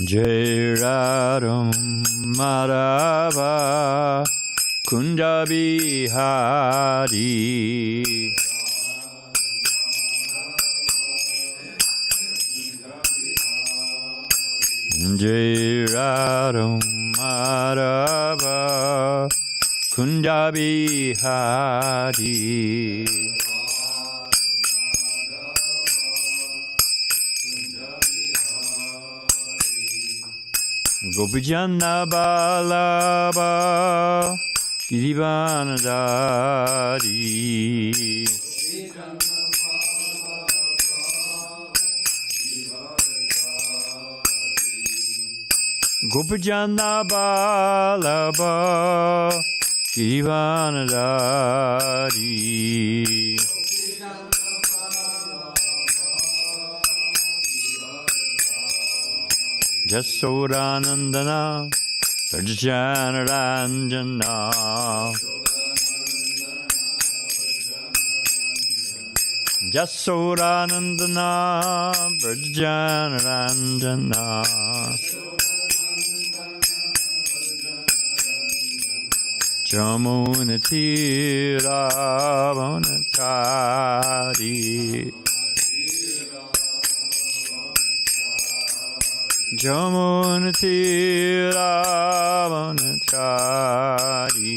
Jai Radha Madhava Kunja Bihari Jai Radha Madhava Kunja Bihari Gopijana Balaba Girivanadari Gopijana Balaba Girivanadari Jasodanandana Rajanaranjana Jasodanandana Rajanaranjana Jamunati Ravanachari Jamunati Ravanachari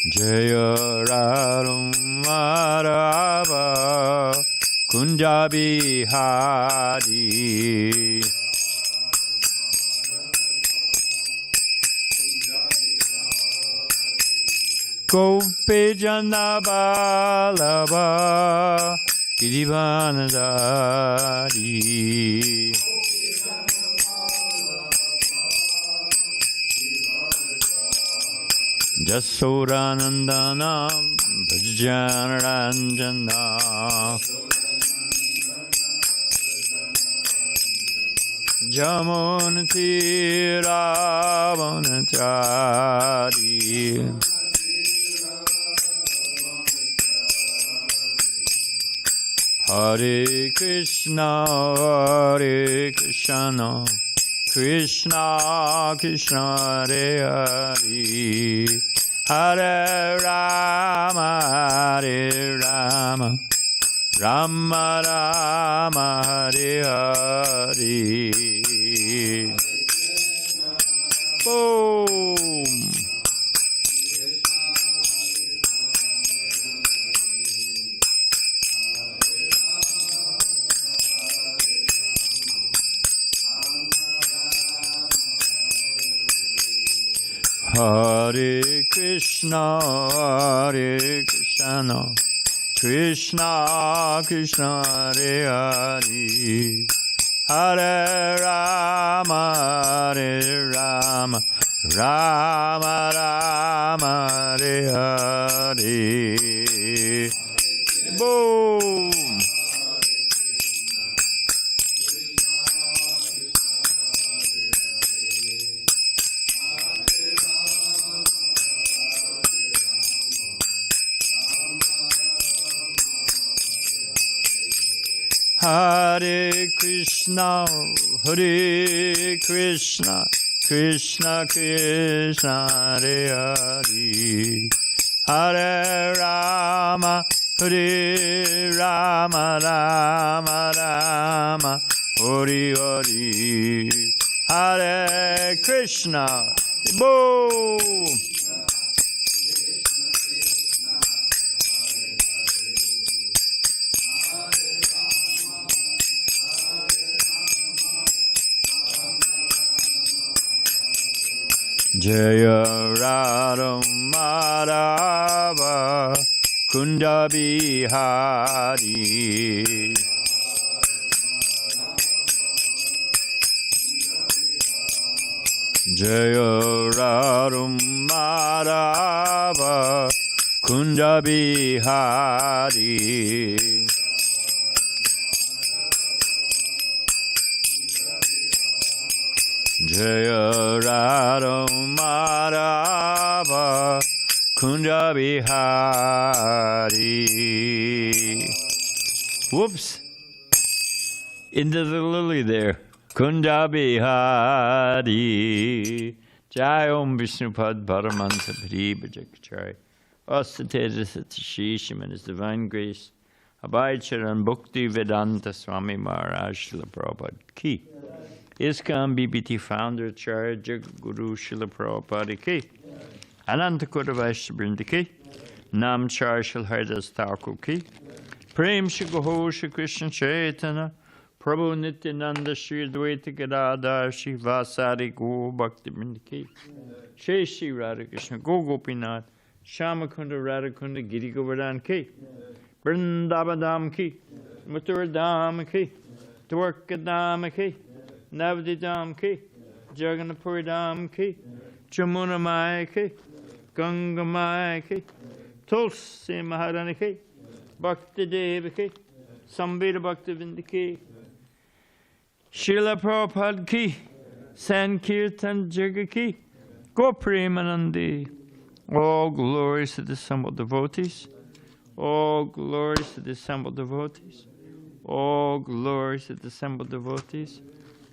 Jaya Radha Madhava Kunja Bihari Gopijana Balaba Girivanadari Jasodanandana Brajanaranjana Jamunati Ravanachari Hare Krishna, Krishna Krishna, Hare Hare, Hare Rama, Hare Rama, Rama Rama, Hare Hare. Boom! Hare Krishna, Krishna Krishna, Hare Hare, Hare Rama, Hare Rama, Rama Rama, Hare Hare. Boom! Hare Krishna, Krishna Krishna, Hare Hare, Hare Rama, Hare Rama, Rama Rama, Hare Hare, Hare Krishna. Boom! Jaya Radha Madhava Kunja Bihari Jaya Radha Madhava Kunja Bihari Jaya Radha Madhava Kunja Bihari. Whoops. Into the lily there. Kunda Bihari. Jai Om Vishnupad Paramansa Paribhajakachari. Ostatated Satashishim and His Divine Grace. Abhay Charan Bhakti Vedanta Swami Maharaj Srila Prabhupada Ki. ISKCON BBT Founder Acharya Guru Srila Prabhupada Ki. Anantakota Vaishnavrinda Ki. Namchar Shri Haridas Thakur Ki. Prem Shri Gaho Shri Krishna Chaitanya. Prabhu Nityananda Shri Advaita Gadadhar Shri Vasari Gaur Bhakti Vrinda Ki. Shri Shri Radha Krishna Go Gopinath. Shamakunda Radhakunda Giri Govardhan Ki. Vrindavadam Ki. Muthuradam Ki. Dwarkadam Ki. Navadidam Ki. Jagannapuridam Ki. Jamunamaya Ki. Gangamaya Ki. Tulsi Maharani Ki. Bhakti Devi Ki. Sambhira Bhakti Vrinda Ki. Srila Prabhupada Ki. Sankirtan Jaga Ki. Go Premanandi. All glories to the assembled devotees. All glories to the assembled devotees. All glories to the assembled devotees.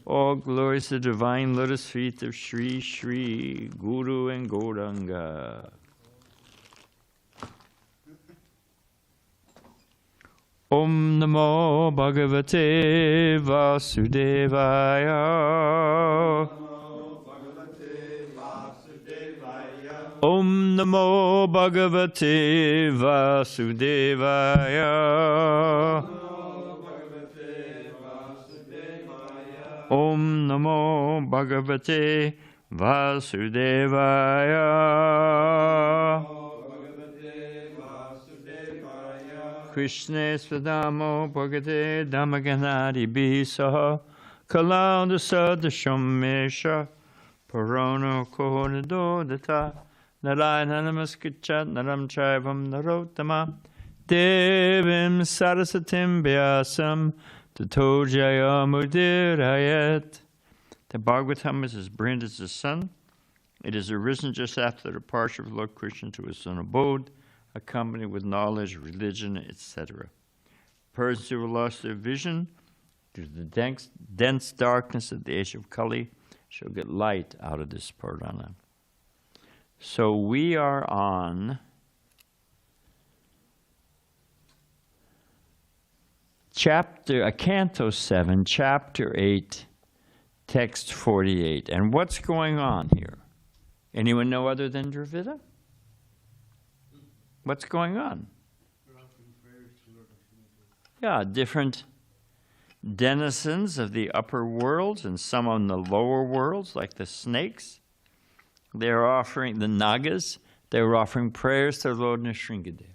All glories to the divine lotus feet of Sri Sri Guru and Gauranga. Om Namo Bhagavate Vasudevaya. Om Namo Bhagavate Vasudevaya. Om Namo Bhagavate Vasudevaya. Krishna Svedamo Bhagavate Dhammaganadi Bisaha Kalanda Sadasham Mesha Parano Kohonado Data Narayana Namaskichat Naram Chaivam Narotama Devim Sarasatim Vyasam Tato Jaya Mudirayat. The Bhagavatam is as brilliant as the sun. It is arisen just after the departure of Lord Krishna to his own abode, accompanied with knowledge, religion, etc. Persons who have lost their vision due to the dense darkness of the age of Kali shall get light out of this Purana. So we are on Canto 7, Chapter 8, Text 48. And what's going on here? Anyone know other than Dravida? What's going on? Yeah, different denizens of the upper worlds and some on the lower worlds, like the snakes. They're offering, the Nagas, they were offering prayers to Lord Nrsingadev.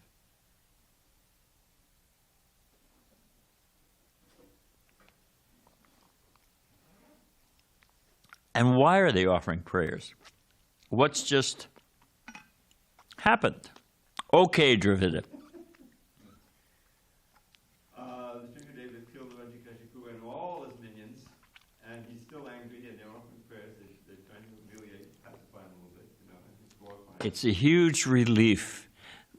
And why are they offering prayers? What's just happened? Okay, Dravida. Nrsingadev has killed Rajikashipu and all his minions, and he's still angry, and they're offering prayers. They're trying to humiliate, pacify him a little bit, and just glorify him. It's a huge relief.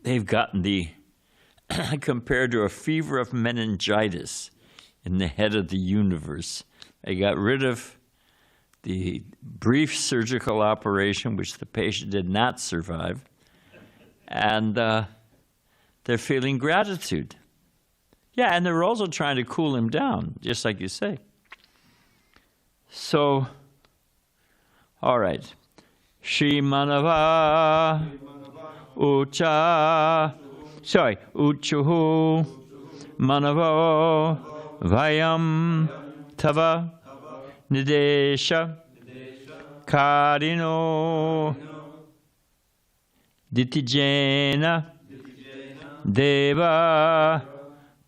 They've gotten the, compared to a fever of meningitis in the head of the universe. They got rid of the brief surgical operation, which the patient did not survive, and they're feeling gratitude. Yeah, and they're also trying to cool him down, just like you say. So, all right. Shri Manava Uchuhu Manavo Vayam Tava Nidesha Karino Ditijena Deva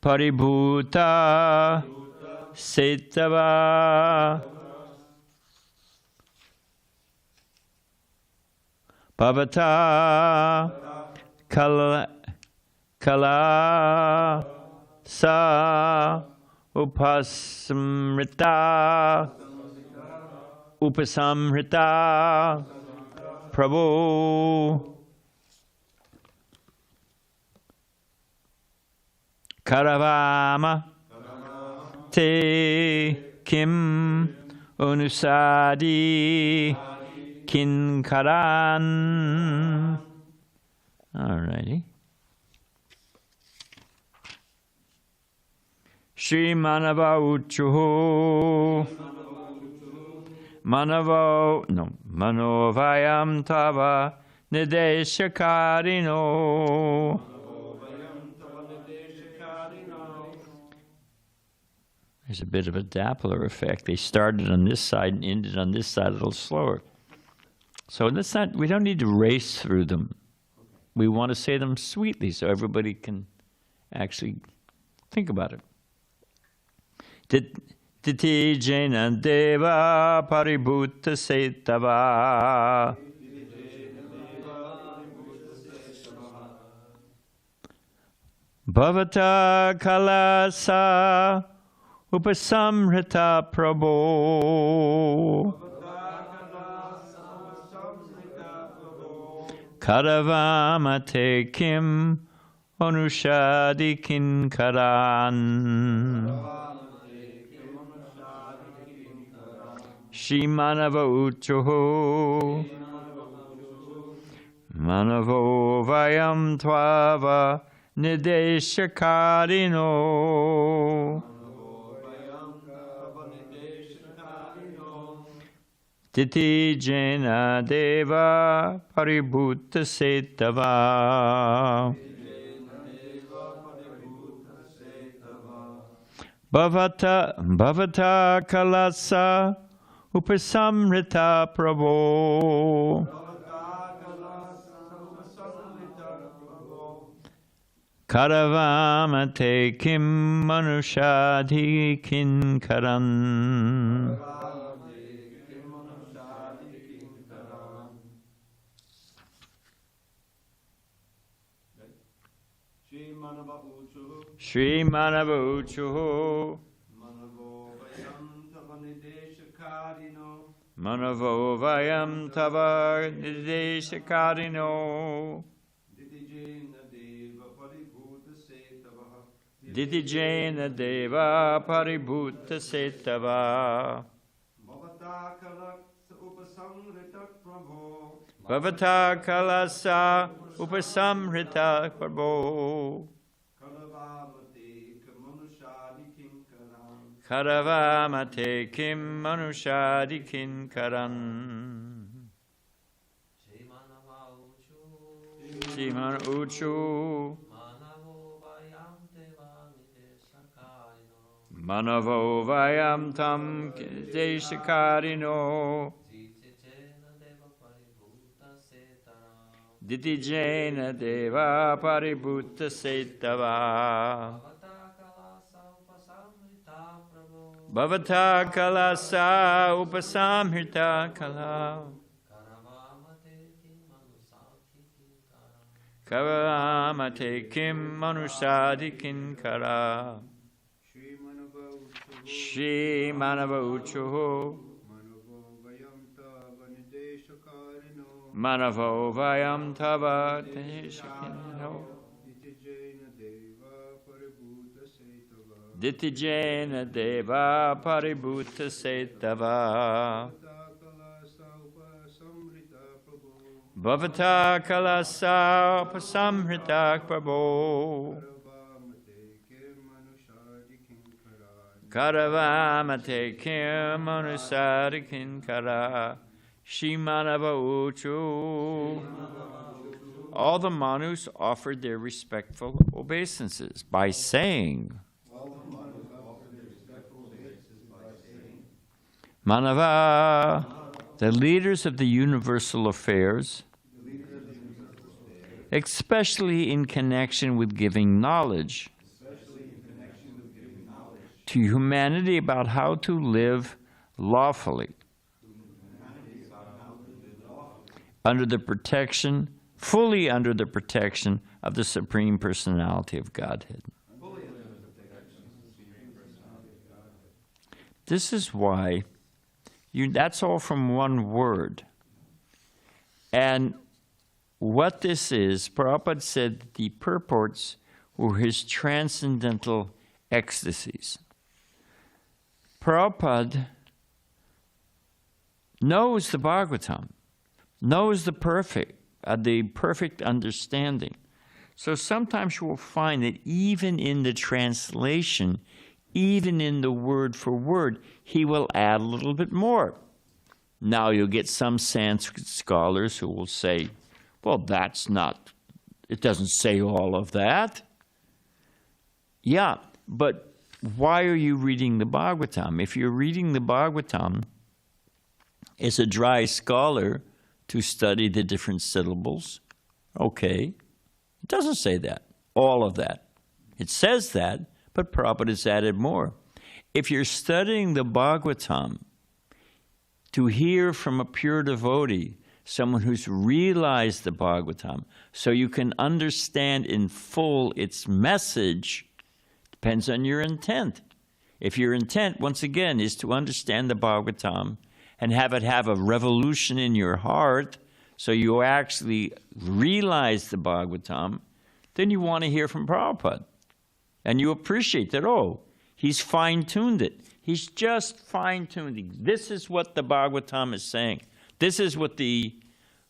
Paribhuta Setava Pavata Kala Sa Upasamrita Upasamrita Prabhu Karavama Te kim anusadi kinkaran. All righty. Shri Manava Uchuhu Manovayam Tava Nideshakarino. There's a bit of a Doppler effect. They started on this side and ended on this side a little slower. So we don't need to race through them. We want to say them sweetly so everybody can actually think about it. Titi Jena Deva Paribhuta Setava. Bhavata Kalasa Upasamrita Prabho. Karavamate Kim Anushadi Kinkaran. Shimanava Uchuhu Manavo Vayam Tvava Nideshakarino. Titi Jena Deva Paribhuta Setava. Bhavata Kalasa Upasamrita Prabho. Karavamate Kim Manushadhi Kinkaran. Shri Manava Uchuhu Manavo Vayam Tava Nideshakarino. Didijena Deva Paribhuta Setava. Bhavata Kalasa Upasamrita Prabho. Karavamate Kim Manushadi Kinkaran. Shiman Uchu Manavo Vayam Tam Deshakarino. Ditijena Deva Paribhuta Setava. Bhavata Kalasa Upasamrita Kala. Karamate Kim Manusadi Kinkara. Shri Manava Uchuhu Manavo Vayam Tava Deshakarino. Ditijena Deva Paribhuta Setava. Bhavata Kalasa Upasamrita Prabho. Karavamate Kim Anusari Kinkara. Shimanava Uchu. All the Manus offered their respectful obeisances by saying, Manava, the leaders of the universal affairs, especially in connection with giving knowledge to humanity about how to live lawfully under the protection, fully under the protection of the Supreme Personality of Godhead. This is why that's all from one word. And what this is, Prabhupada said that the purports were his transcendental ecstasies. Prabhupada knows the Bhagavatam, knows the perfect understanding. So sometimes you will find that even in the translation, even in the word for word, he will add a little bit more. Now you'll get some Sanskrit scholars who will say, well, that's not, it doesn't say all of that. Yeah, but why are you reading the Bhagavatam? If you're reading the Bhagavatam as a dry scholar to study the different syllables, okay, it doesn't say that, all of that. It says that, but Prabhupada has added more. If you're studying the Bhagavatam to hear from a pure devotee, someone who's realized the Bhagavatam, so you can understand in full its message, depends on your intent. If your intent, once again, is to understand the Bhagavatam and have it have a revolution in your heart, so you actually realize the Bhagavatam, then you want to hear from Prabhupada. And you appreciate that, oh, he's fine-tuned it. He's just fine-tuned it. This is what the Bhagavatam is saying. This is what the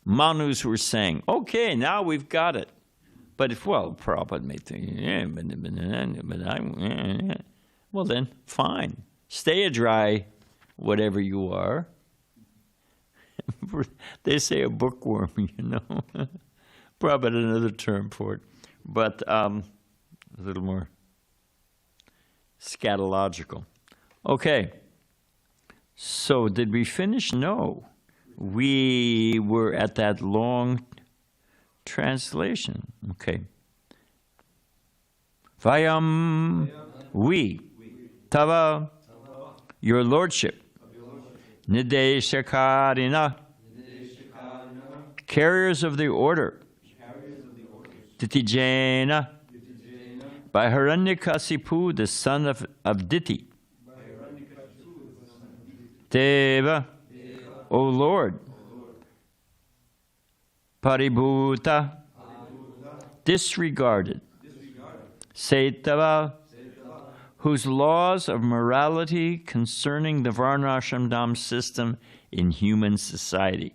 Manus were saying. Okay, now we've got it. But if, well, Prabhupada may think, well then, fine. Stay a dry whatever you are. They say a bookworm, you know. Probably another term for it. But a little more scatological. Okay. So did we finish? No. We were at that long translation. Okay. Vayam, we, Tava, your lordship, Nideshakarina, carriers of the order, Ditijena, by Hiranyakasipu, the son of Diti, Deva, O Lord, Paribhuta, disregarded, Saitava, whose laws of morality concerning the Varnashram system in human society.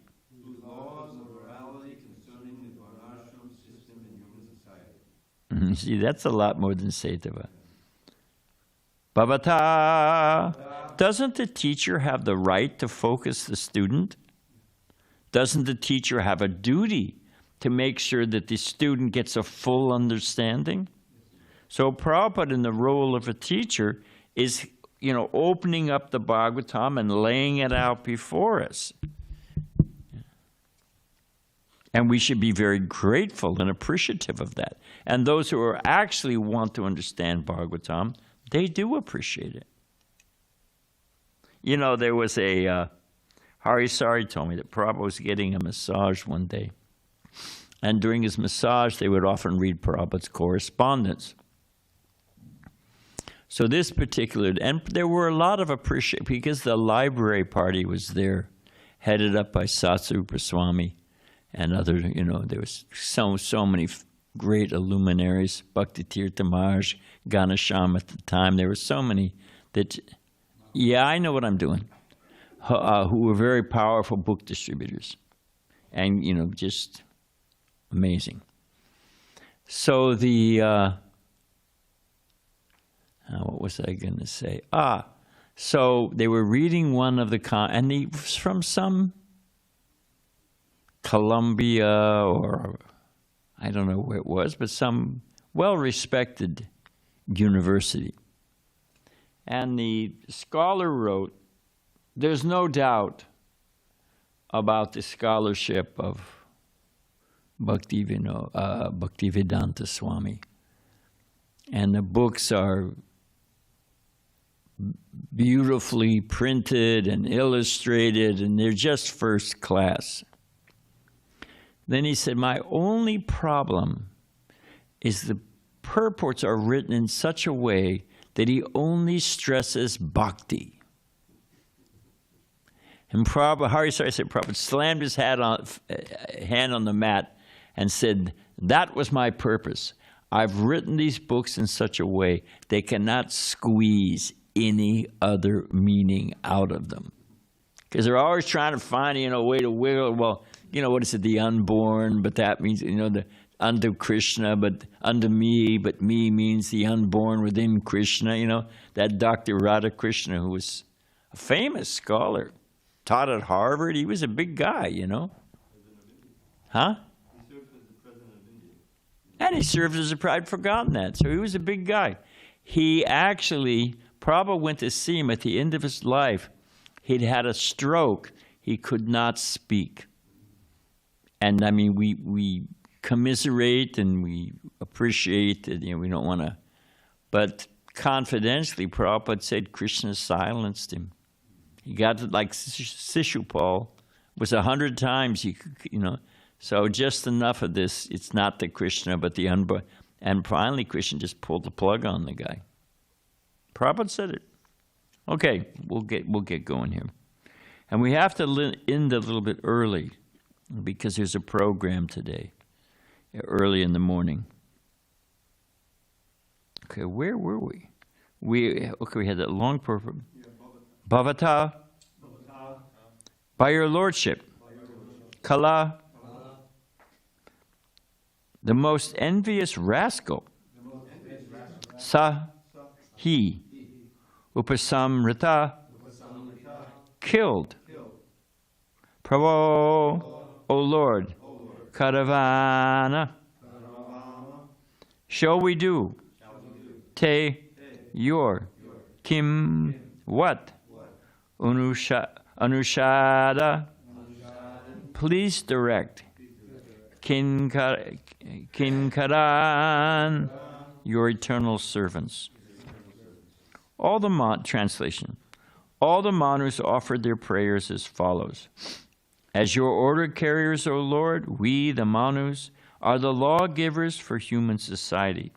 See, that's a lot more than Saitava. Bhavata, doesn't the teacher have the right to focus the student? Doesn't the teacher have a duty to make sure that the student gets a full understanding? So Prabhupada, in the role of a teacher, is, you know, opening up the Bhagavatam and laying it out before us. And we should be very grateful and appreciative of that. And those who are actually want to understand Bhagavatam, they do appreciate it. You know, there was a, Harisari told me that Prabhupada was getting a massage one day. And during his massage, they would often read Prabhupada's correspondence. So this particular, and there were a lot of appreciation, because the library party was there, headed up by Satsarupa Swami and other, you know, there was so many great luminaries, Bhakti Tirtha Maharaj, Ganesham at the time. There were so many that, yeah, I know what I'm doing, who were very powerful book distributors. And, you know, just amazing. So the, what was I going to say? So they were reading one of the, and he was from some Columbia, or I don't know where it was, but some well-respected university. And the scholar wrote, there's no doubt about the scholarship of Bhaktivedanta Swami. And the books are beautifully printed and illustrated, and they're just first class. Then he said, my only problem is the purports are written in such a way that he only stresses bhakti. And Prabhupada, Harisari said, Prabhupada slammed his hand on the mat and said, that was my purpose. I've written these books in such a way they cannot squeeze any other meaning out of them. Because they're always trying to find, a way to wiggle. Well, what is it, the unborn, but that means, the unto Krishna, but unto me, but me means the unborn within Krishna. That Dr. Radhakrishna, who was a famous scholar, taught at Harvard. He was a big guy, Huh? He served as the president of India. And he served as a I'd forgotten that. So he was a big guy. He actually, Prabhupada went to see him at the end of his life. He'd had a stroke. He could not speak. And I mean, we commiserate and we appreciate that, we don't want to. But confidentially, Prabhupada said Krishna silenced him. He got to, like Sishupal was 100 times, So just enough of this, it's not the Krishna, but the unborn. And finally, Krishna just pulled the plug on the guy. Prabhupada said it. Okay, we'll get going here. And we have to end a little bit early because there's a program today, early in the morning. Okay, where were we? We had that long program. Bhavata, by your lordship. Kala, the most envious rascal. Sa, he. Upasamrita, killed. Prabhu, O Lord. Karavana, shall we do? Te, your. Kim, what? Anushada, please direct. Kinkaran, your eternal servants. All the translation. All the Manus offered their prayers as follows. As your order carriers, O Lord, we, the Manus, are the lawgivers for human society.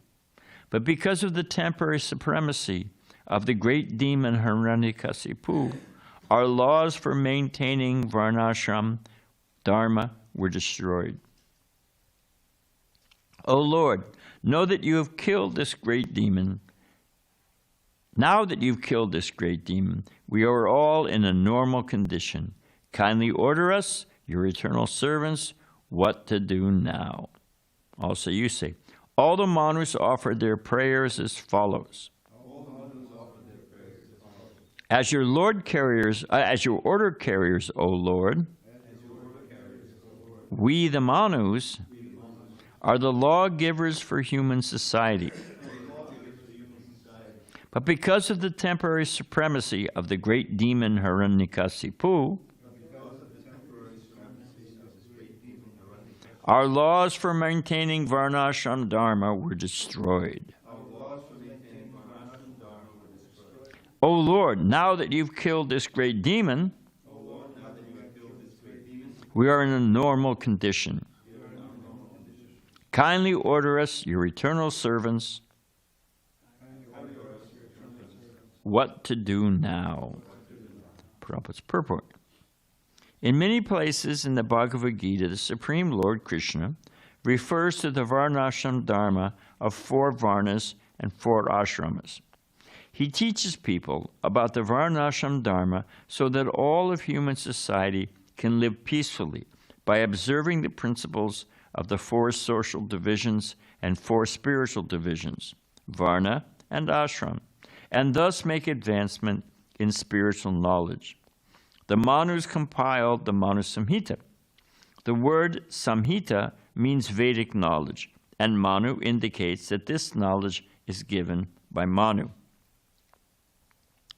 But because of the temporary supremacy of the great demon Hiranyakasipu, our laws for maintaining Varnashram Dharma were destroyed. O Lord, know that you have killed this great demon. Now that you've killed this great demon, we are all in a normal condition. Kindly order us, your eternal servants, what to do now. Also you say, all the Manus offered their prayers as follows. As your order carriers, O Lord, we the Manus are the lawgivers for human society. But because of the temporary supremacy of the great demon Hiranyakasipu, our laws for maintaining Varnashram Dharma were destroyed. O Lord, now that you've killed this great demon, we are in a normal condition. Kindly order us, your eternal servants, what to do now. Prabhupada's purport. In many places in the Bhagavad Gita, the Supreme Lord Krishna refers to the Varnashram Dharma of 4 Varnas and 4 ashramas. He teaches people about the Varnashram Dharma so that all of human society can live peacefully by observing the principles of the 4 social divisions and 4 spiritual divisions, Varna and Ashram, and thus make advancement in spiritual knowledge. The Manus compiled the Manu Samhita. The word Samhita means Vedic knowledge, and Manu indicates that this knowledge is given by Manu.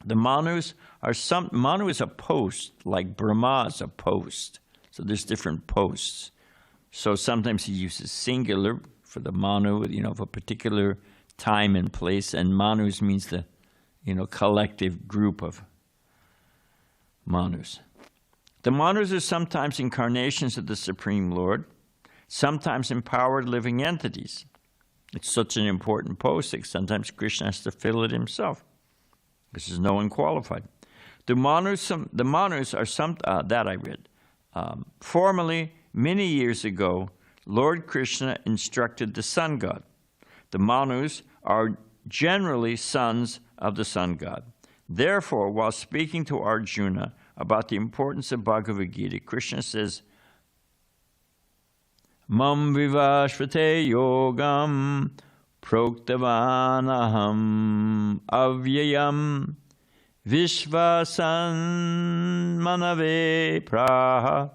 The Manus are Manu is a post, like Brahma is a post. So there's different posts. So sometimes he uses singular for the Manu, of a particular time and place, and Manus means the, collective group of Manus. The Manus are sometimes incarnations of the Supreme Lord, sometimes empowered living entities. It's such an important post that sometimes Krishna has to fill it himself, because there's no one qualified. The Manus are that I read. Formerly, many years ago, Lord Krishna instructed the sun god. The Manus are generally sons of the sun god. Therefore, while speaking to Arjuna about the importance of Bhagavad Gita, Krishna says, Mam vivashvate yogam proktavanaham avyayam vishvasan manave praha.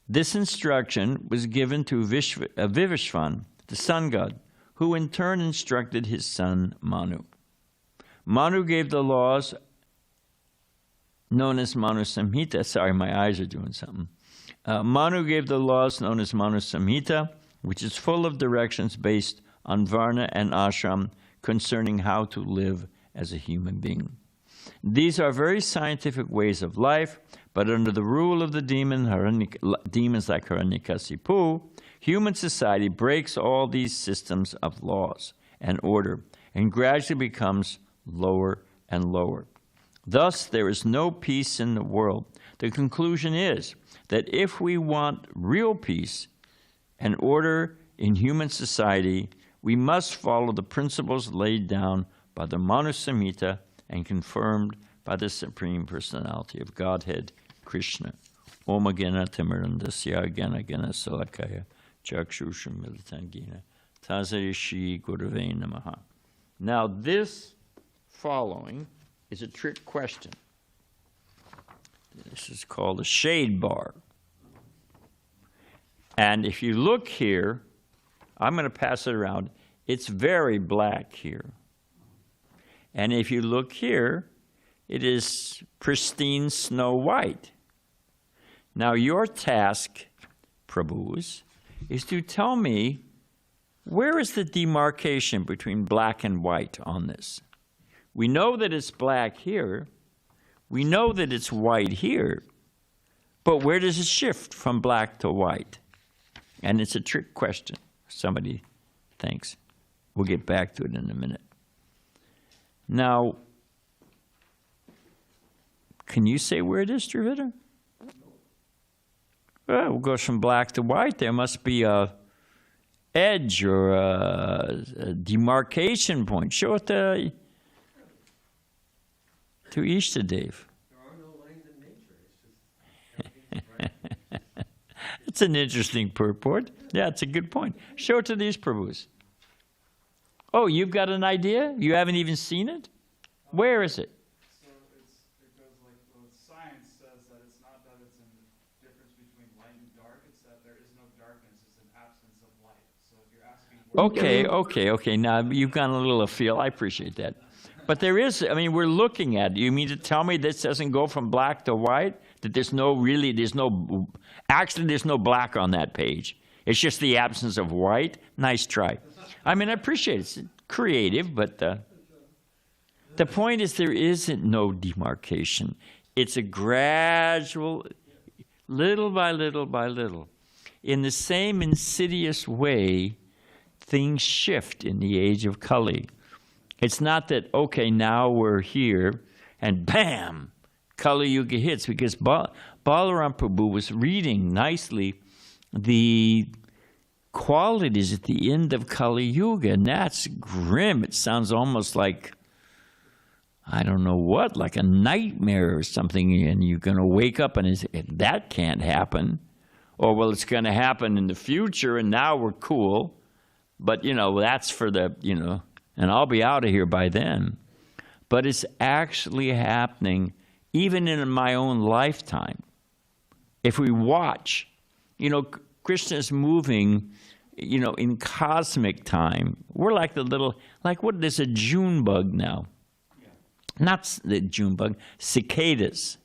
This instruction was given to Vivishvan, the sun god, who in turn instructed his son Manu. Manu gave the laws known as Manu Samhita. Sorry, my eyes are doing something. Manu gave the laws known as Manu Samhita, which is full of directions based on Varna and Ashram concerning how to live as a human being. These are very scientific ways of life, but under the rule of the demons like Hiranyakasipu, human society breaks all these systems of laws and order and gradually becomes lower and lower. Thus, there is no peace in the world. The conclusion is that if we want real peace and order in human society, we must follow the principles laid down by the Manu Samhita and confirmed by the Supreme Personality of Godhead, Krishna. Om Agena Timirandasya Agena Gena Salakaya Chakshusham Militangina Tazarishi Gurave Namaha. Now this following is a trick question. This is called a shade bar. And if you look here, I'm going to pass it around. It's very black here. And if you look here, it is pristine snow white. Now your task, Prabhus, is to tell me where is the demarcation between black and white on this? We know that it's black here. We know that it's white here. But where does it shift from black to white? And it's a trick question. Somebody thinks. We'll get back to it in a minute. Now, can you say where it is, Dravida? Well, it goes from black to white. There must be a edge or a demarcation point. Show it to Ishtadev. There are no lines in nature. It's just right. It's an interesting purport. Yeah, it's a good point. Show it to these Prabhus. Oh, you've got an idea? You haven't even seen it? Where is it? So it goes like, well, science says that it's not that it's in the difference between light and dark, it's that there is no darkness, it's an absence of light. So if you're asking Okay. Now, you've gone a little afield. I appreciate that. But there is, I mean, we're looking at it. You mean to tell me this doesn't go from black to white? That there's no black on that page. It's just the absence of white? Nice try. I mean, I appreciate it. It's creative, but the point is there isn't no demarcation. It's a gradual, little by little by little. In the same insidious way, things shift in the age of Kali. It's not that, okay, now we're here, and bam, Kali Yuga hits, because Balaram Prabhu was reading nicely the qualities at the end of Kali Yuga, and that's grim. It sounds almost like, I don't know what, like a nightmare or something, and you're going to wake up and that can't happen. Or, well, it's going to happen in the future, and now we're cool, but, that's for the, and I'll be out of here by then. But it's actually happening even in my own lifetime. If we watch, Krishna is moving, in cosmic time. We're like there's a June bug now. Yeah. Not the June bug, cicadas.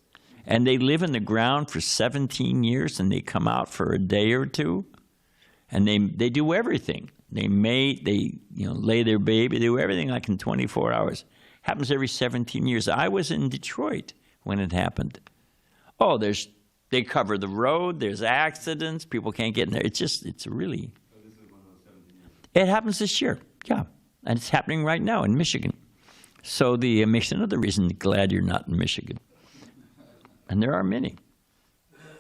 And they live in the ground for 17 years, and they come out for a day or two, and they do everything. They mate, they lay their baby, they do everything like in 24 hours. Happens every 17 years. I was in Detroit when it happened. Oh, they cover the road, there's accidents, people can't get in there. It's really... So this is one of those 17 years. It happens this year, yeah. And it's happening right now in Michigan. So another reason, glad you're not in Michigan. And there are many.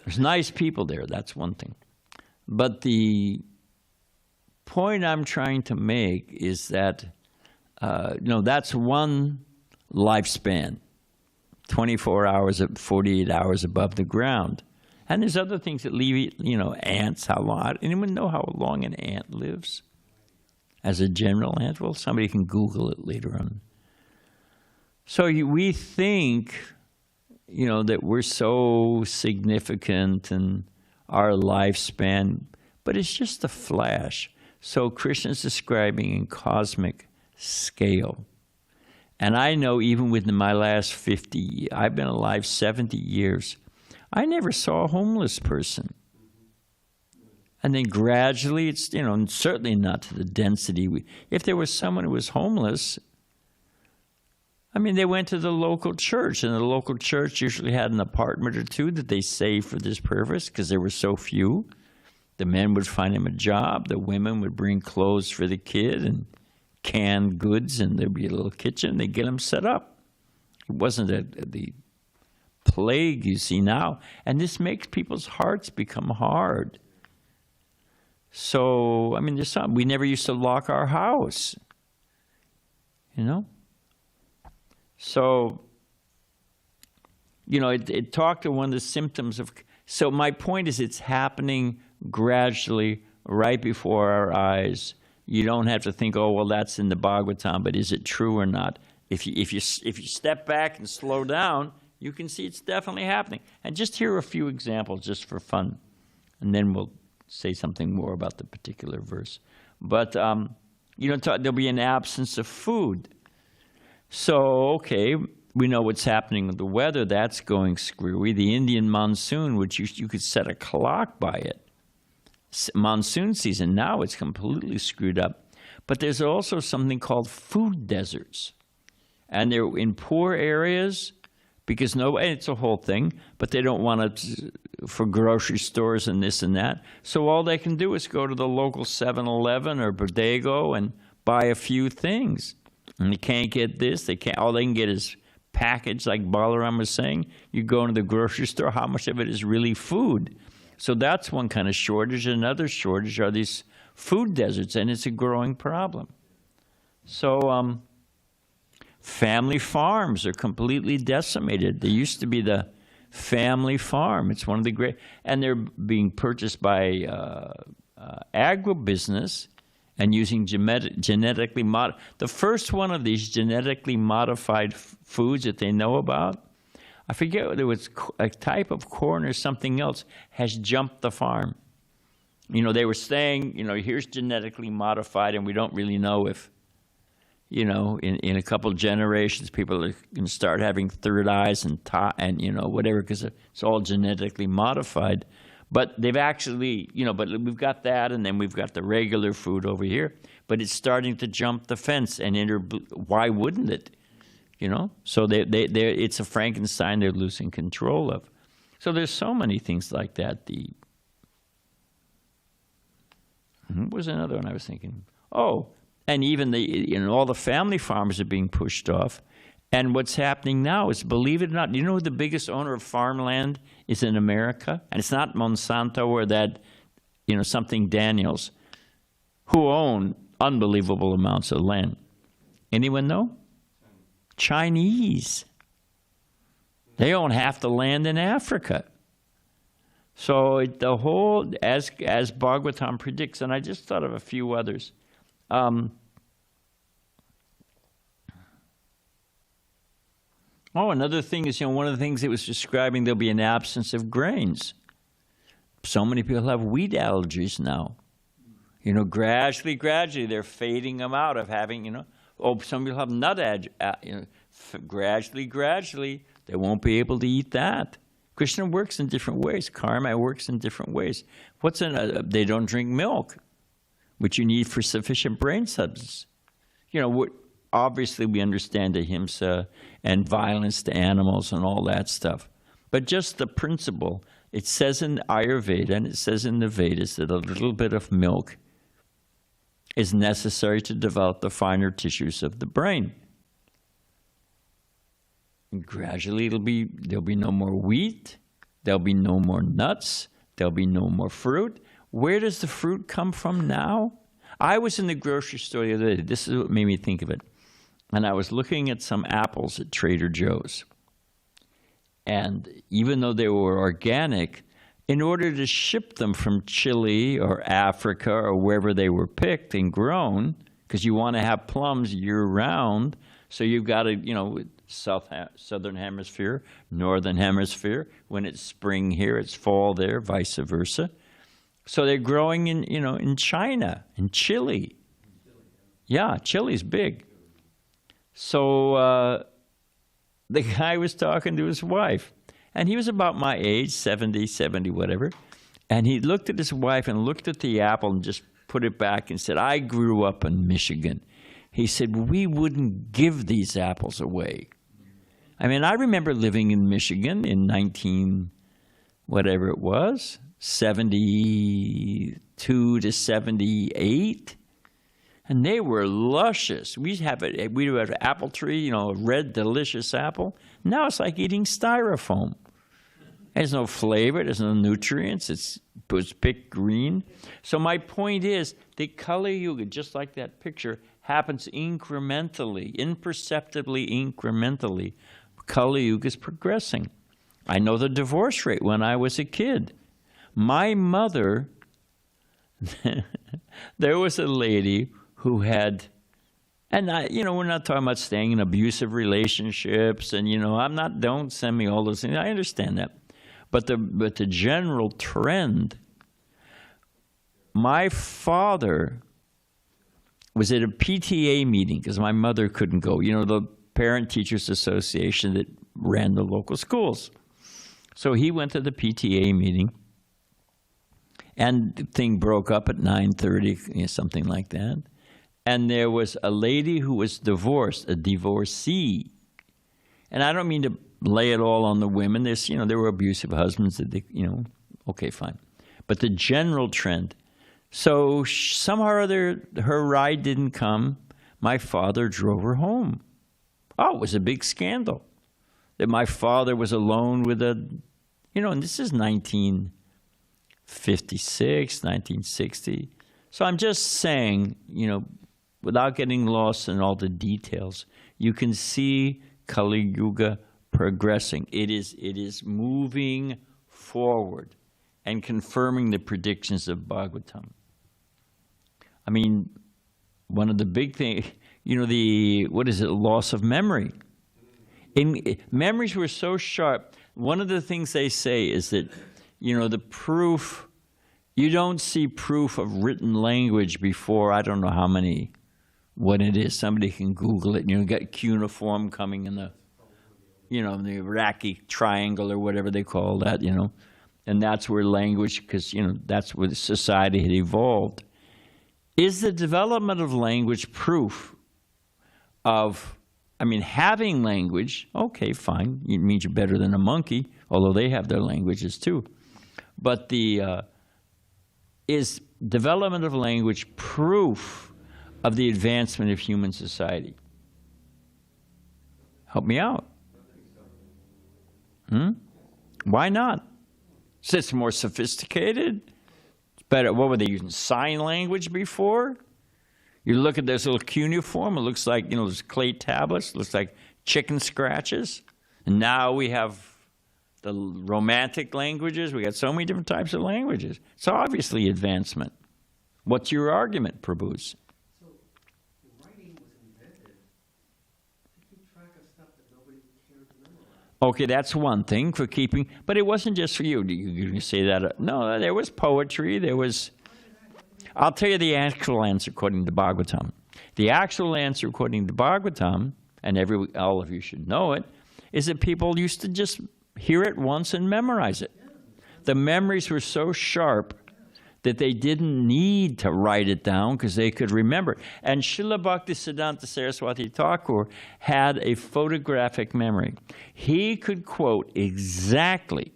There's nice people there, that's one thing. But the point I'm trying to make is that, that's one lifespan, 24 hours, 48 hours above the ground. And there's other things that leave, ants, how long. Anyone know how long an ant lives? As a general ant? Well, somebody can Google it later on. So we think, that we're so significant in our lifespan, but it's just a flash. So Krishna's describing in cosmic scale. And I know even within my last 50, I've been alive 70 years, I never saw a homeless person. And then gradually, it's, certainly not to the density. If there was someone who was homeless, they went to the local church, and the local church usually had an apartment or two that they saved for this purpose because there were so few. The men would find him a job. The women would bring clothes for the kid and canned goods, and there'd be a little kitchen. They'd get him set up. It wasn't the plague you see now. And this makes people's hearts become hard. So, there's something. We never used to lock our house, So, it talked to one of the symptoms of. So my point is, it's happening gradually, right before our eyes. You don't have to think, oh, well, that's in the Bhagavatam, but is it true or not? If you step back and slow down, you can see it's definitely happening. And just hear a few examples, just for fun, and then we'll say something more about the particular verse. But there'll be an absence of food. So, okay, we know what's happening with the weather. That's going screwy. The Indian monsoon, which you could set a clock by it. Monsoon season, now it's completely screwed up. But there's also something called food deserts. And they're in poor areas because it's a whole thing, but they don't want it for grocery stores and this and that. So all they can do is go to the local 7-Eleven or Bodego and buy a few things. And they can't get this. All they can get is packaged, like Balaram was saying. You go into the grocery store, how much of it is really food? So that's one kind of shortage. Another shortage are these food deserts, and it's a growing problem. So family farms are completely decimated. There used to be the family farm. It's one of the great, and they're being purchased by agribusiness and using genetically modified. The first one of these genetically modified foods that they know about, I forget whether it was a type of corn or something else, has jumped the farm. They were saying, here's genetically modified, and we don't really know if, in a couple generations, people are going to start having third eyes and whatever, because it's all genetically modified. But they've actually, but we've got that, and then we've got the regular food over here. But it's starting to jump the fence, and why wouldn't it? So it's a Frankenstein they're losing control of. So there's so many things like that. What was another one I was thinking? Oh, and even all the family farms are being pushed off. And what's happening now is, believe it or not, you know who the biggest owner of farmland is in America? And it's not Monsanto or that, something Daniels, who own unbelievable amounts of land. Anyone know? Chinese. They own half the land in Africa. So the whole, as Bhagavatam predicts, and I just thought of a few others. Another thing is, one of the things it was describing, there'll be an absence of grains. So many people have wheat allergies now. Gradually, they're fading them out of having, some people have nut allergies. Gradually, they won't be able to eat that. Krishna works in different ways. Karma works in different ways. They don't drink milk, which you need for sufficient brain substance. Obviously, we understand ahimsa and violence to animals and all that stuff. But just the principle, it says in Ayurveda and it says in the Vedas that a little bit of milk is necessary to develop the finer tissues of the brain. And gradually, there'll be no more wheat, there'll be no more nuts, there'll be no more fruit. Where does the fruit come from now? I was in the grocery store the other day. This is what made me think of it. and I was looking at some apples at Trader Joe's. And even though they were organic, in order to ship them from Chile or Africa or wherever they were picked and grown, because you want to have plums year-round, so you've got to, you know, southern hemisphere, northern hemisphere. When it's spring here, it's fall there, vice versa. So they're growing in, you know, in China, in Chile. Yeah, Chile's big. So the guy was talking to his wife, and he was about my age, 70, whatever. And he looked at his wife and looked at the apple and just put it back and said, I grew up in Michigan. He said, we wouldn't give these apples away. I mean, I remember living in Michigan in 72 to 78. And they were luscious. We'd have an apple tree, you know, a red, delicious apple. Now it's like eating styrofoam. There's no flavor, there's no nutrients, it was picked green. So my point is, the Kali Yuga, just like that picture, happens incrementally, imperceptibly incrementally. Kali Yuga is progressing. I know the divorce rate when I was a kid. My mother, there was a lady who had, and you know, we're not talking about staying in abusive relationships, and you know, don't send me all those things. I understand that, but the general trend. My father was at a PTA meeting because my mother couldn't go. You know, the Parent Teachers Association that ran the local schools. So he went to the PTA meeting, and the thing broke up at 9:30, you know, something like that. And there was a lady who was divorced, a divorcee. And I don't mean to lay it all on the women. There's, you know, there were abusive husbands that they, you know, okay, fine. But the general trend. So somehow or other, her ride didn't come. My father drove her home. Oh, it was a big scandal that my father was alone with a, you know, and this is 1956, 1960. So I'm just saying, you know, without getting lost in all the details, you can see Kali Yuga progressing. It is moving forward and confirming the predictions of Bhagavatam. I mean, one of the big things, you know, loss of memory. Memories were so sharp. One of the things they say is that, you know, the proof, you don't see proof of written language before, I don't know how many, what it is. Somebody can Google it, and you got cuneiform coming in the, you know, the Iraqi triangle or whatever they call that, you know. And that's where language, because, you know, that's where society had evolved. Is the development of language proof of, I mean, having language, okay, fine. It means you're better than a monkey, although they have their languages too. But is development of language proof of the advancement of human society? Help me out. Why not? So it's more sophisticated. It's better. What were they using? Sign language before? You look at this little cuneiform. It looks like, you know, those clay tablets. It looks like chicken scratches. And now we have the romantic languages. We got so many different types of languages. It's obviously advancement. What's your argument, Prabhus? So, writing was invented to keep track of stuff that nobody cared to memorize. Okay, that's one thing for keeping, but it wasn't just for you. You can say that. No, there was poetry. There was. I'll tell you the actual answer according to Bhagavatam. The actual answer according to Bhagavatam, and all of you should know it, is that people used to just hear it once and memorize it. The memories were so sharp that they didn't need to write it down because they could remember. And Srila Bhaktisiddhanta Saraswati Thakur had a photographic memory. He could quote exactly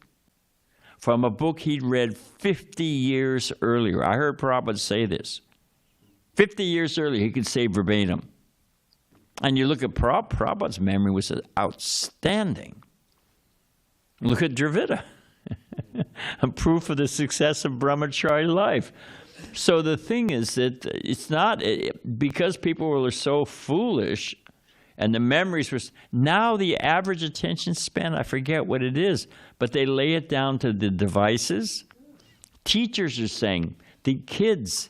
from a book he'd read 50 years earlier. I heard Prabhupada say this. 50 years earlier, he could say verbatim. And you look at Prabhupada's memory was outstanding. Look at Dravida. A proof of the success of brahmachari life. So the thing is that it's not, because people were so foolish, And the memories were, now the average attention span, I forget what it is, but they lay it down to the devices. Teachers are saying, the kids,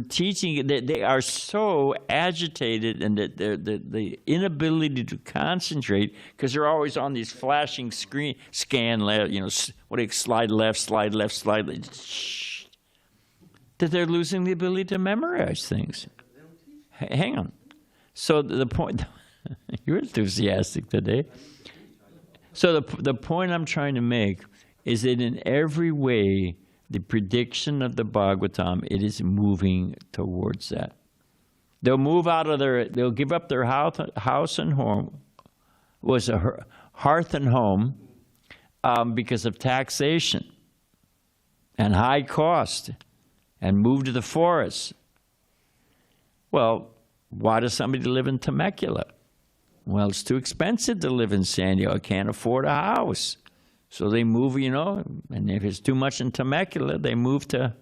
teaching, they are so agitated, and the inability to concentrate, because they're always on these flashing scan left, slide left, slide left, slide left, that they're losing the ability to memorize things. Hang on. So the point, you're enthusiastic today. So the point I'm trying to make is that in every way, the prediction of the Bhagavatam, it is moving towards that. They'll move out of they'll give up their house and home, hearth and home, because of taxation and high cost, and move to the forest. Well, why does somebody live in Temecula? Well, it's too expensive to live in San Diego. I can't afford a house. So they move, and if it's too much in Temecula, they move to...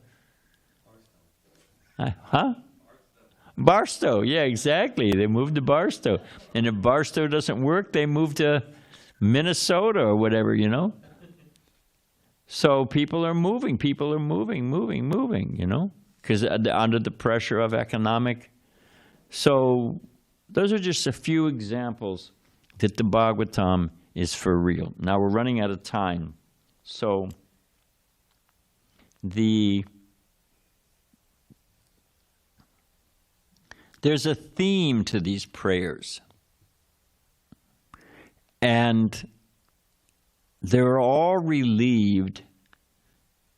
Barstow, yeah, exactly. They move to Barstow. And if Barstow doesn't work, they move to Minnesota or whatever, So people are moving, because under the pressure of economic. So those are just a few examples that the Bhagavatam is for real. Now we're running out of time. So there's a theme to these prayers. And they're all relieved,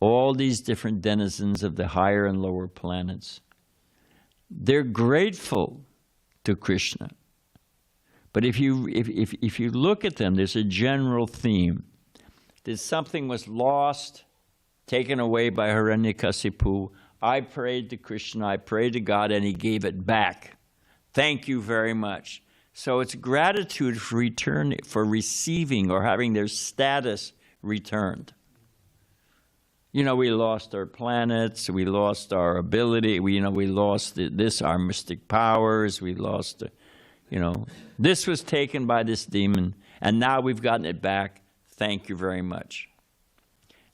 all these different denizens of the higher and lower planets. They're grateful to Krishna. But if you look at them, there's a general theme. That something was lost, taken away by Hiranyakasipu. I prayed to Krishna, I prayed to God, and he gave it back. Thank you very much. So it's gratitude for receiving or having their status returned. We lost our planets, we lost our ability, we lost our mystic powers, we lost, this was taken by this demon, and now we've gotten it back. Thank you very much.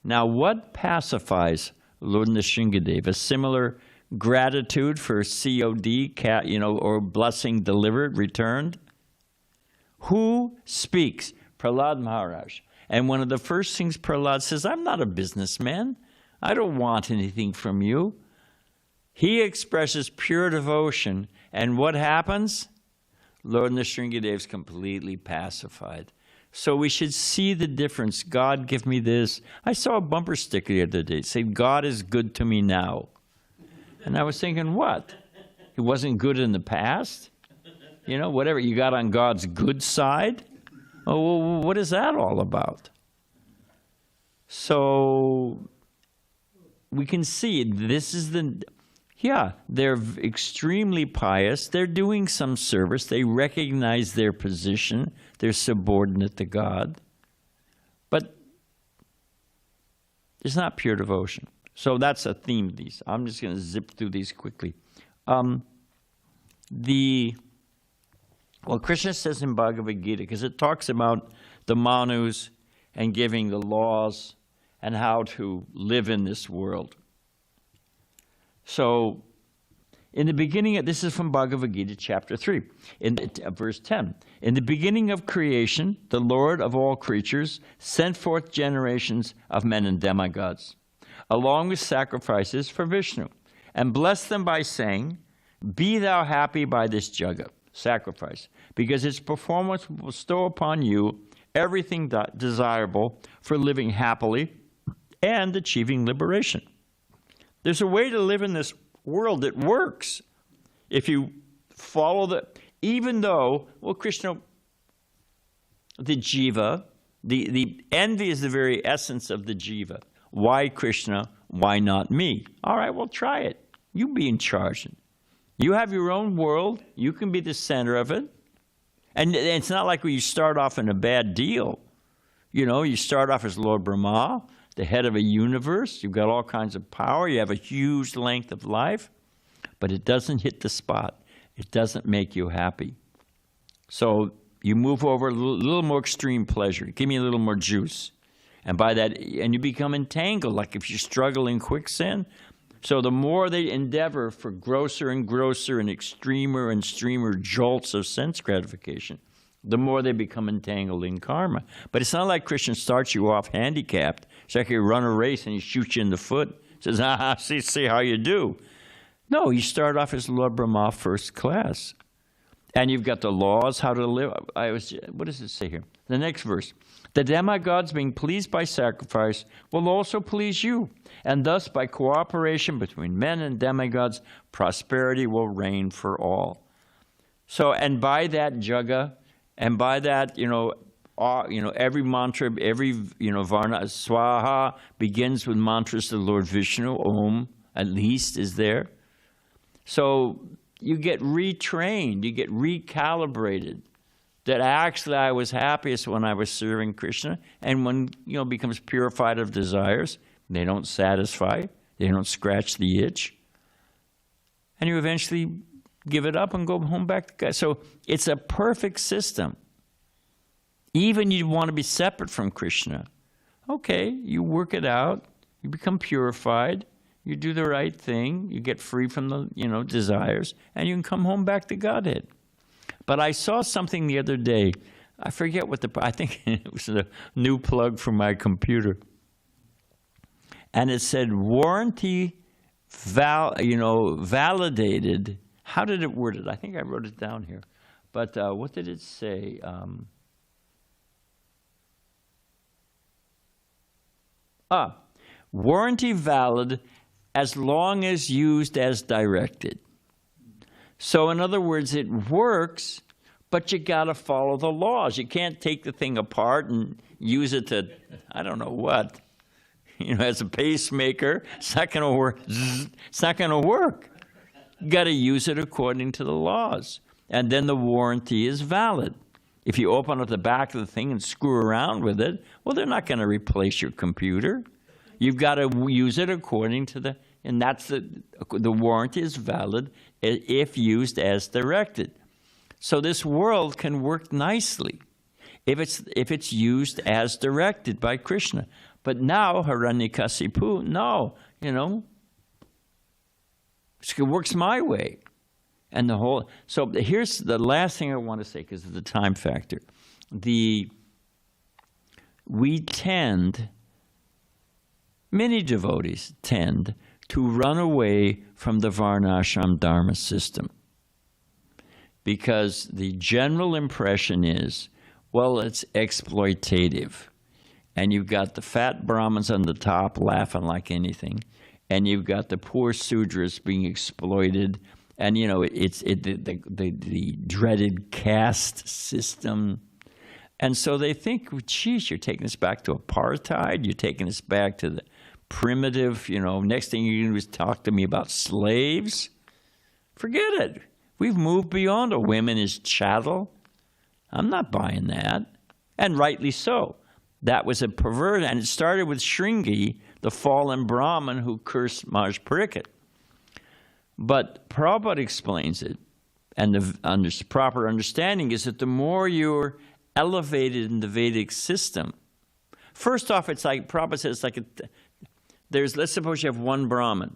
Now, what pacifies Lord Nrsingadeva? A similar gratitude for COD, or blessing delivered, returned? Who speaks? Prahlad Maharaj. And one of the first things Prahlad says, I'm not a businessman. I don't want anything from you. He expresses pure devotion. And what happens? Lord Nrsingadeva is completely pacified. So we should see the difference. God, give me this. I saw a bumper sticker the other day. It said, God is good to me now. And I was thinking, what? He wasn't good in the past? Whatever. You got on God's good side? Oh, well, what is that all about? So we can see this is they're extremely pious. They're doing some service. They recognize their position. They're subordinate to God. But it's not pure devotion. So that's a theme of these. I'm just going to zip through these quickly. Krishna says in Bhagavad Gita, because it talks about the manus and giving the laws and how to live in this world. So, in the beginning, this is from Bhagavad Gita, chapter 3, verse 10. In the beginning of creation, the Lord of all creatures sent forth generations of men and demigods, along with sacrifices for Vishnu, and blessed them by saying, be thou happy by this jagat, sacrifice, because its performance will bestow upon you everything desirable for living happily and achieving liberation. There's a way to live in this world that works if you follow even though, Krishna, the jiva, the envy is the very essence of the jiva. Why Krishna? Why not me? All right, well, try it. You be in charge. You have your own world. You can be the center of it. And it's not like when you start off in a bad deal. You start off as Lord Brahma, the head of a universe. You've got all kinds of power. You have a huge length of life. But it doesn't hit the spot. It doesn't make you happy. So you move over a little more extreme pleasure. Give me a little more juice. And by that, and you become entangled, like if you struggle in quicksand. So the more they endeavor for grosser and grosser and extremer jolts of sense gratification, the more they become entangled in karma. But it's not like Krishna starts you off handicapped. It's like you run a race and he shoots you in the foot. Says, see how you do. No, you start off as Lord Brahma first class. And you've got the laws, how to live. What does it say here? The next verse. The demigods, being pleased by sacrifice, will also please you. And thus, by cooperation between men and demigods, prosperity will reign for all. So, and by that jaga, and by that, every mantra, every, varna, swaha begins with mantras to Lord Vishnu, Om, at least, is there. So you get retrained, you get recalibrated. That actually I was happiest when I was serving Krishna, and when, becomes purified of desires, they don't satisfy, they don't scratch the itch, and you eventually give it up and go home back to God. So it's a perfect system. Even you want to be separate from Krishna. Okay, you work it out, you become purified, you do the right thing, you get free from the, desires, and you can come home back to Godhead. But I saw something the other day. I forget what I think it was a new plug for my computer. And it said warranty validated. How did it word it? I think I wrote it down here. But what did it say? Warranty valid as long as used as directed. So in other words, it works, but you got to follow the laws. You can't take the thing apart and use it to, I don't know what, as a pacemaker. It's not going to work. It's not going to work. You got to use it according to the laws. And then the warranty is valid. If you open up the back of the thing and screw around with it, well, they're not going to replace your computer. You've got to use it according to and that's the warranty is valid if used as directed. So this world can work nicely if it's used as directed by Krishna. But now Hiranyakasipu, no, it works my way. And so here's the last thing I want to say because of the time factor. Many devotees tend to run away from the Varnashram Dharma system because the general impression is, well, it's exploitative. And you've got the fat Brahmins on the top laughing like anything, and you've got the poor Sudras being exploited, and the dreaded caste system. And so they think, well, geez, you're taking us back to apartheid, you're taking us back to the primitive, next thing you're going to do is talk to me about slaves. Forget it. We've moved beyond a women is chattel. I'm not buying that. And rightly so. That was a pervert, and it started with Shringi, the fallen Brahmin who cursed Maj Pariksit. But Prabhupada explains it, and the proper understanding is that the more you're elevated in the Vedic system, first off, it's like, Prabhupada says, let's suppose you have one Brahmin.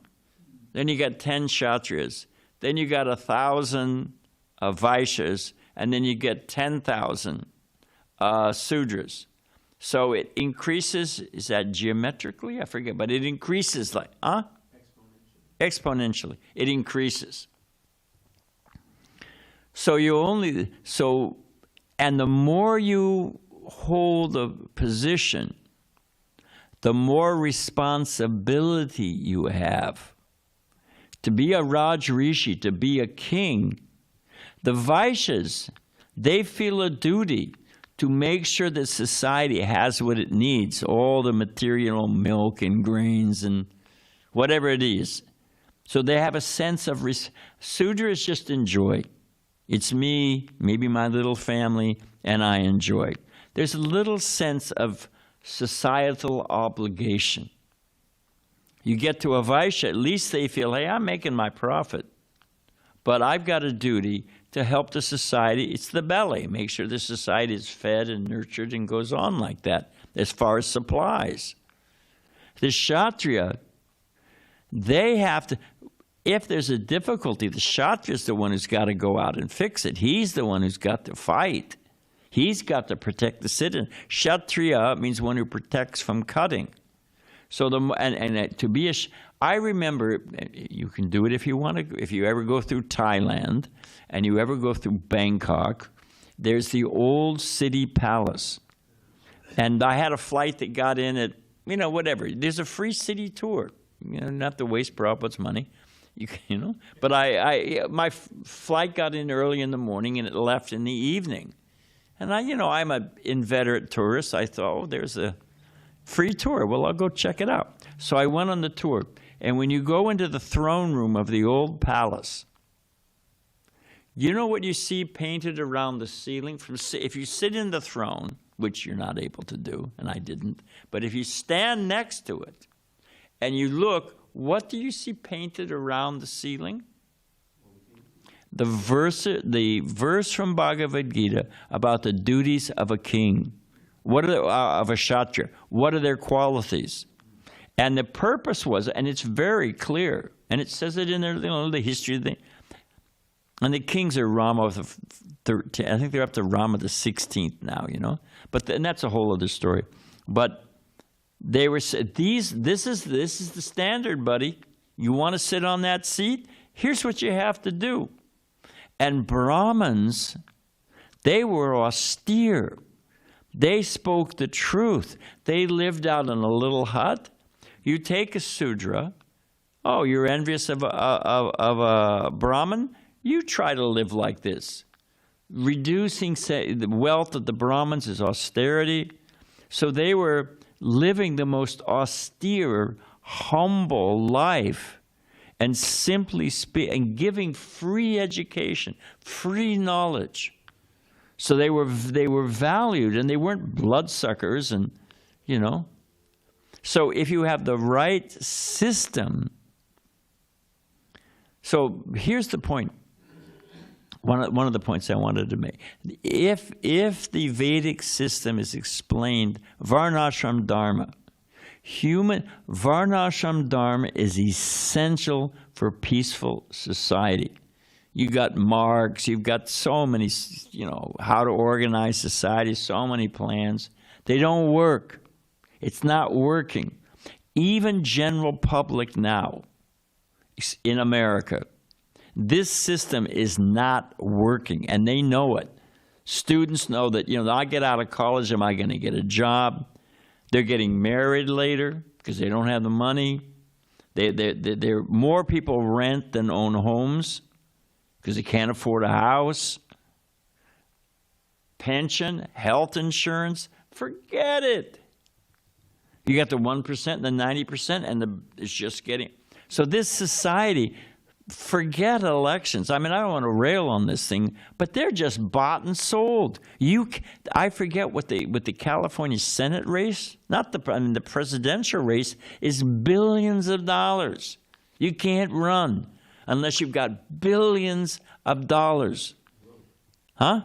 Then you got 10 Kshatriyas. Then you got 1,000 Vaishyas. And then you get 10,000 Sudras. So it increases, is that geometrically? I forget, but it increases Exponentially. It increases. And the more you hold a position, the more responsibility you have. To be a Raj Rishi, to be a king, the Vaishyas, they feel a duty to make sure that society has what it needs, all the material milk and grains and whatever it is. So they have a sense of Sudras just enjoy. It's me, maybe my little family, and I enjoy. There's a little sense of societal obligation. You get to a Vaishya, at least they feel, hey, I'm making my profit, but I've got a duty to help the society. It's the belly. Make sure the society is fed and nurtured and goes on like that as far as supplies. The Kshatriya, they have to, if there's a difficulty, the Kshatriya is the one who's got to go out and fix it. He's the one who's got to fight. He's got to protect the citizen. Kshatriya means one who protects from cutting. So to be I remember, you can do it if you want to, if you ever go through Thailand and you ever go through Bangkok, there's the old city palace. And I had a flight that got in at, whatever. There's a free city tour. Not to waste Prabhupada's money. But my flight got in early in the morning and it left in the evening. And I'm an inveterate tourist. I thought, there's a free tour. Well, I'll go check it out. So I went on the tour. And when you go into the throne room of the old palace, you know what you see painted around the ceiling? If you sit in the throne, which you're not able to do, and I didn't, but if you stand next to it and you look, what do you see painted around the ceiling? The verse from Bhagavad Gita about the duties of a king. What are of a Kshatriya? What are their qualities? And the purpose was, and it's very clear, and it says it in there, the history of the, and the kings are Rama the 13th. I think they're up to Rama the 16th now, But and that's a whole other story. But they were this is the standard, buddy. You want to sit on that seat? Here's what you have to do. And Brahmins, they were austere. They spoke the truth. They lived out in a little hut. You take a Sudra. Oh, you're envious of a Brahmin? You try to live like this. Reducing the wealth of the Brahmins is austerity. So they were living the most austere, humble life and simply and giving free education, free knowledge. So they were valued, and they weren't bloodsuckers, and So if you have the right system, so here's the point. One of the points I wanted to make. If the Vedic system is explained, Varnashram Dharma, Varnashram Dharma is essential for peaceful society. You got Marx, you've got so many, how to organize society, so many plans. They don't work. It's not working. Even general public now in America, this system is not working, and they know it. Students know that, I get out of college, am I going to get a job? They're getting married later because they don't have the money. They're more people rent than own homes because they can't afford a house. Pension, health insurance, forget it. You got the 1% and the 90%, and it's just getting. So this society, forget elections. I don't want to rail on this thing, but they're just bought and sold. I forget what the California Senate race, not the presidential race, is billions of dollars. You can't run unless you've got billions of dollars. Huh?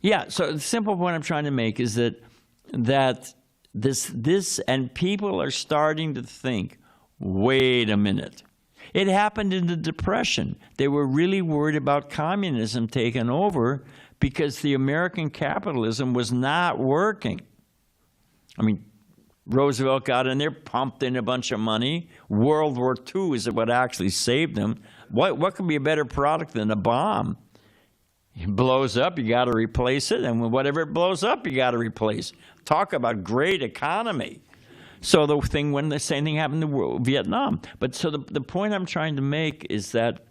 Yeah, so the simple point I'm trying to make is that this and people are starting to think, wait a minute. It happened in the Depression. They were really worried about communism taking over because the American capitalism was not working. Roosevelt got in there, pumped in a bunch of money. World War II is what actually saved them. What could be a better product than a bomb? It blows up, you got to replace it, and whatever it blows up, you got to replace. Talk about great economy. So the same thing happened in Vietnam. But so the point I'm trying to make is that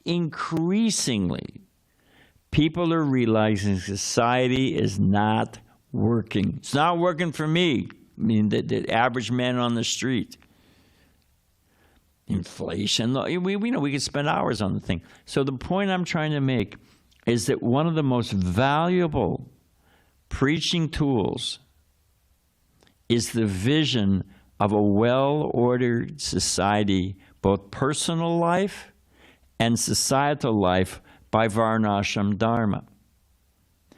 increasingly people are realizing society is not working. It's not working for me. The average man on the street. Inflation. We could spend hours on the thing. So the point I'm trying to make is that one of the most valuable preaching tools is the vision of a well-ordered society, both personal life and societal life by Varnashram Dharma.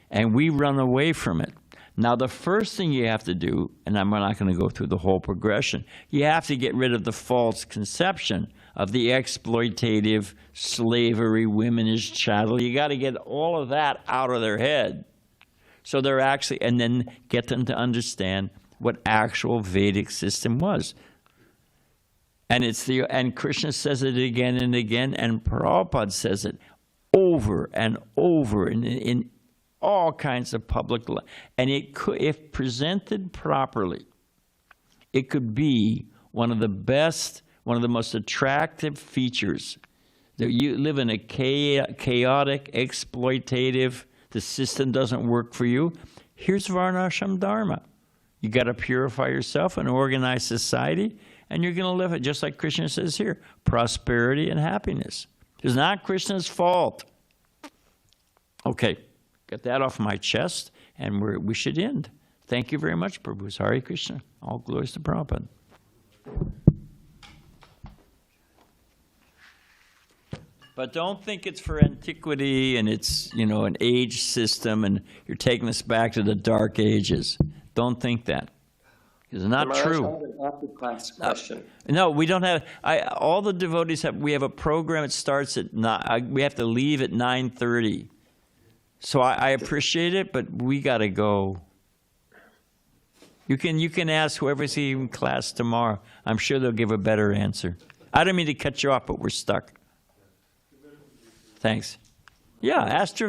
And we run away from it. Now, the first thing you have to do, and I'm not going to go through the whole progression, you have to get rid of the false conception of the exploitative slavery, women as chattel. You got to get all of that out of their head. So they're actually, and then get them to understand what actual Vedic system was. And and Krishna says it again and again, and Prabhupada says it over and over in all kinds of public life. And it could, if presented properly, it could be one of the best, one of the most attractive features. That you live in a chaotic, exploitative, the system doesn't work for you. Here's Varnashram Dharma. You got to purify yourself and organize society, and you're going to live it just like Krishna says here, prosperity and happiness. It's not Krishna's fault. Okay, get that off my chest, and we should end. Thank you very much, Prabhu. Hare Krishna. All glories to Prabhupada. But don't think it's for antiquity and it's, an age system and you're taking us back to the dark ages. Don't think that. It's not true. I have an after-class question. No, we don't have. All the devotees we have a program. It starts at 9. We have to leave at 9:30. So I appreciate it, but we got to go. You can ask whoever's in class tomorrow. I'm sure they'll give a better answer. I don't mean to cut you off, but we're stuck. Thanks. Yeah, ask Travis.